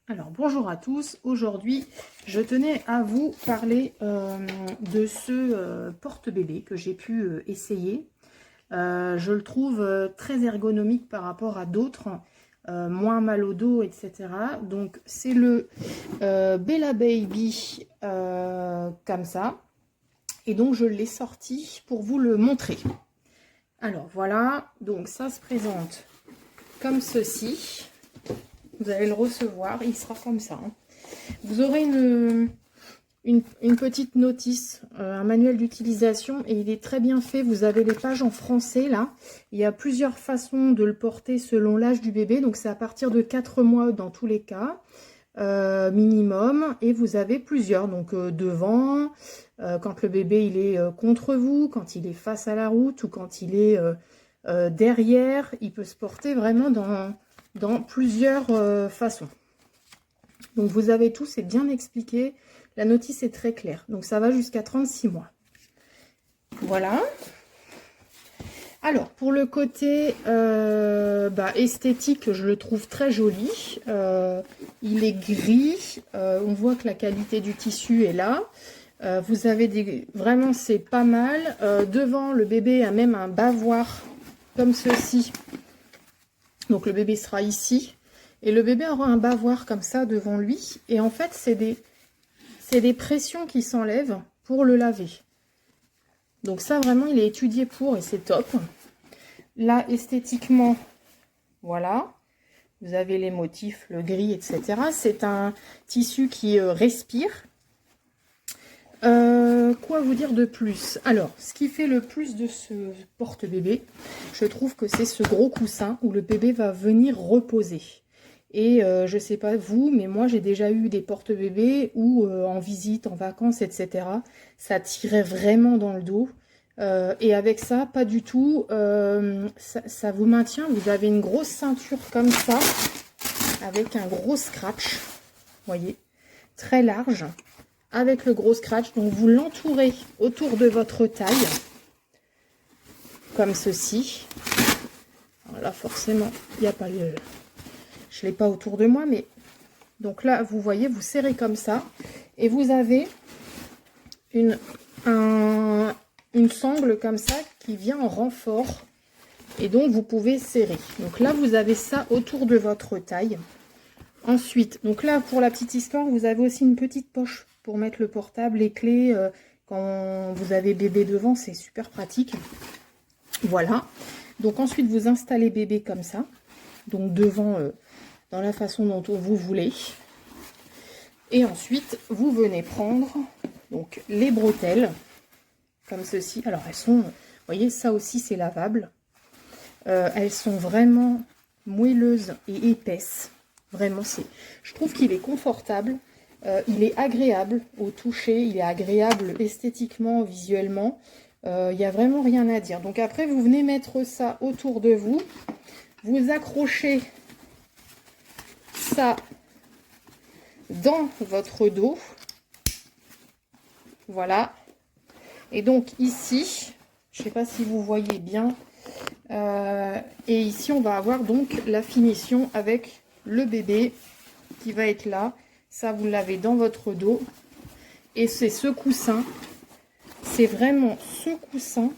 Alors bonjour à tous, aujourd'hui je tenais à vous parler de ce porte-bébé que j'ai pu essayer. Je le trouve très ergonomique par rapport à d'autres, moins mal au dos, etc. Donc c'est le Bella Baby comme ça, et donc je l'ai sorti pour vous le montrer. Alors voilà, donc ça se présente comme ceci. Vous allez le recevoir, il sera comme ça. Vous aurez une petite notice, un manuel d'utilisation, et il est très bien fait. Vous avez les pages en français là. Il y a plusieurs façons de le porter selon l'âge du bébé. Donc c'est à partir de 4 mois dans tous les cas, minimum. Et vous avez plusieurs, donc devant, quand le bébé il est contre vous, quand il est face à la route ou quand il est derrière. Il peut se porter vraiment dans plusieurs façons. Donc vous avez tout, c'est bien expliqué. La notice est très claire. Donc ça va jusqu'à 36 mois. Voilà. Alors pour le côté esthétique, je le trouve très joli. Il est gris. On voit que la qualité du tissu est là. Vous avez des... Vraiment c'est pas mal. Devant le bébé a même un bavoir comme ceci. Donc le bébé sera ici. Et le bébé aura un bavoir comme ça devant lui. Et en fait, c'est des pressions qui s'enlèvent pour le laver. Donc ça, vraiment, il est étudié pour et c'est top. Là, esthétiquement, voilà. Vous avez les motifs, le gris, etc. C'est un tissu qui respire. Quoi vous dire de plus? Alors, ce qui fait le plus de ce porte-bébé, je trouve que c'est ce gros coussin où le bébé va venir reposer. Et je sais pas vous, mais moi j'ai déjà eu des porte-bébés où en visite, en vacances, etc. ça tirait vraiment dans le dos. Et avec ça, pas du tout. Ça vous maintient. Vous avez une grosse ceinture comme ça, avec un gros scratch, voyez, très large, avec le gros scratch. Donc vous l'entourez autour de votre taille, comme ceci. Alors là, forcément, il n'y a pas le... Je ne l'ai pas autour de moi, mais... Donc là, vous voyez, vous serrez comme ça. Et vous avez une sangle comme ça qui vient en renfort. Et donc, vous pouvez serrer. Donc là, vous avez ça autour de votre taille. Ensuite, donc là, pour la petite histoire, vous avez aussi une petite poche pour mettre le portable, les clés. Quand vous avez bébé devant, c'est super pratique. Voilà. Donc ensuite, vous installez bébé comme ça. Donc devant, dans la façon dont vous voulez. Et ensuite, vous venez prendre donc les bretelles, comme ceci. Alors, elles sont, vous voyez, ça aussi, c'est lavable. Elles sont vraiment moelleuses et épaisses. Vraiment, je trouve qu'il est confortable. Il est agréable au toucher. Il est agréable esthétiquement, visuellement. Il n'y a vraiment rien à dire. Donc après, vous venez mettre ça autour de vous. Vous accrochez ça dans votre dos. Voilà. Et donc ici, je ne sais pas si vous voyez bien, et ici on va avoir donc la finition avec le bébé qui va être là. Ça, vous l'avez dans votre dos. Et c'est ce coussin, c'est vraiment ce coussin,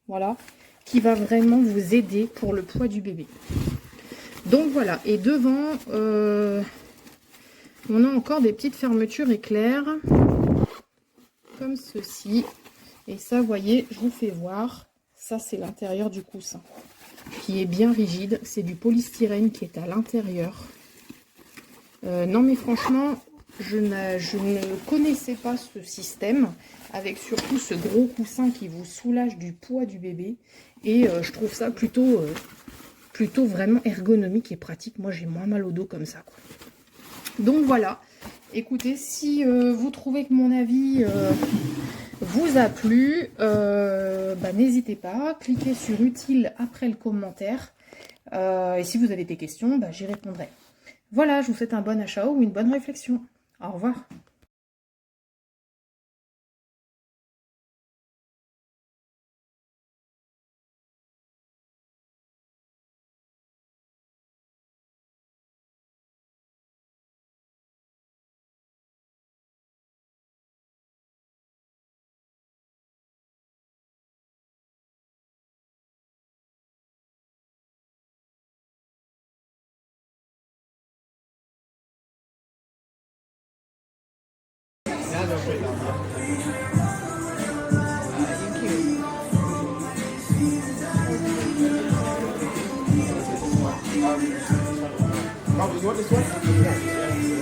voilà, qui va vraiment vous aider pour le poids du bébé. Donc voilà, et devant, on a encore des petites fermetures éclairs, comme ceci. Et ça, vous voyez, je vous fais voir, ça c'est l'intérieur du coussin, qui est bien rigide. C'est du polystyrène qui est à l'intérieur. Non mais franchement, je ne connaissais pas ce système, avec surtout ce gros coussin qui vous soulage du poids du bébé. Et je trouve ça plutôt vraiment ergonomique et pratique. Moi j'ai moins mal au dos comme ça, quoi. Donc voilà, écoutez, si vous trouvez que mon avis vous a plu, n'hésitez pas, cliquez sur utile après le commentaire. Et si vous avez des questions, j'y répondrai. Voilà, je vous souhaite un bon achat ou une bonne réflexion. Au revoir. Oh, you want this one? Yeah.